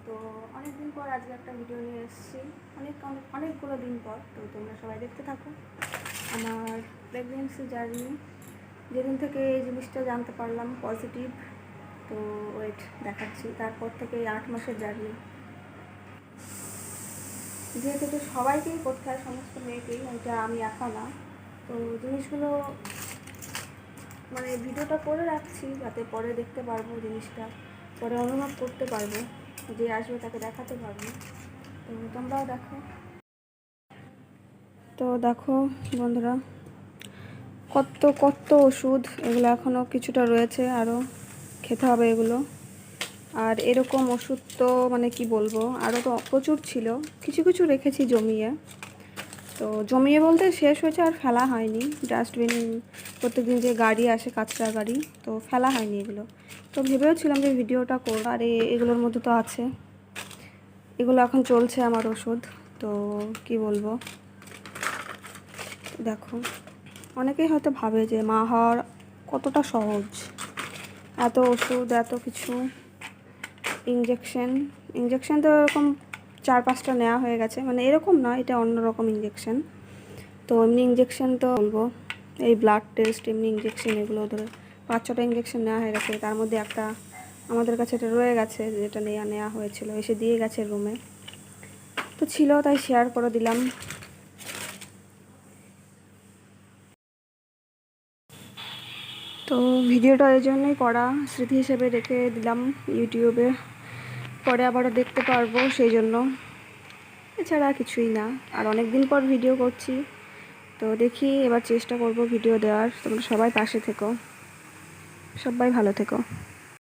তো অনেক দিন পর আজকে একটা ভিডিও নিয়ে এসেছি, অনেকগুলো দিন পর। তো তোমরা সবাই দেখতে থাকো আমার প্রেগনেন্সি জার্নি, যেদিন থেকে এই জিনিসটা জানতে পারলাম পজিটিভ। তো ওয়েট দেখাচ্ছি, তারপর থেকে 8 মাসের জার্নি, যেহেতু তো সবাইকেই করতে হয়, সমস্ত মেয়েকেই, ওইটা আমি একা না। তো জিনিসগুলো মানে ভিডিওটা করে রাখছি যাতে পরে দেখতে পারবো, জিনিসটা পরে অনুভব করতে পারবো, যে আসবে তাকে দেখাতে পারবো। তো তোমরাও দেখো। তো দেখো বন্ধুরা, কত কত ওষুধ, এগুলো এখনও কিছুটা রয়েছে, আরও খেতে হবে এগুলো। আর এরকম ওষুধ তো মানে কি বলবো, আরও তো প্রচুর ছিল, কিছু কিছু রেখেছি জমিয়ে। তো জমিয়ে বলতে শেষ হয়েছে, আর ফেলা হয়নি। ডাস্টবিন প্রত্যেকদিন যে গাড়ি আসে, কাঁচরা গাড়ি, তো ফেলা হয়নি এগুলো। তো ভেবেওছিলাম যে ভিডিওটা করব। আর এগুলোর মধ্যে তো আছে, এগুলো এখন চলছে আমার ওষুধ। তো কি বলবো, দেখো অনেকেই হয়তো ভাবে যে মা হওয়ার কতটা সহজ, এত ওষুধ, এত কিছু, ইঞ্জেকশন তো এরকম 4-5টা নেওয়া হয়ে গেছে, মানে এরকম না, এটা অন্যরকম ইঞ্জেকশন। তো এমনি ইঞ্জেকশন তো বলবো, এই ব্লাড টেস্ট, এমনি ইঞ্জেকশন, এগুলো ধরে 5-6টা ইঞ্জেকশন নেওয়া হয়ে গেছে। তার মধ্যে একটা আমাদের কাছে এটা রয়ে গেছে, যেটা নেওয়া হয়েছিল, এসে দিয়ে গেছে রুমে, তো ছিল, তাই শেয়ার করে দিলাম। তো ভিডিওটা এই জন্যই করা, স্মৃতি হিসেবে রেখে দিলাম ইউটিউবে, পরে আবারও দেখতে পারবো সেই জন্য, এছাড়া কিছুই না। আর অনেক দিন পর ভিডিও করছি, তো দেখি এবার চেষ্টা করব ভিডিও দেওয়ার। তোমরা সবাই পাশে থেকো, সবাই ভালো থেকো।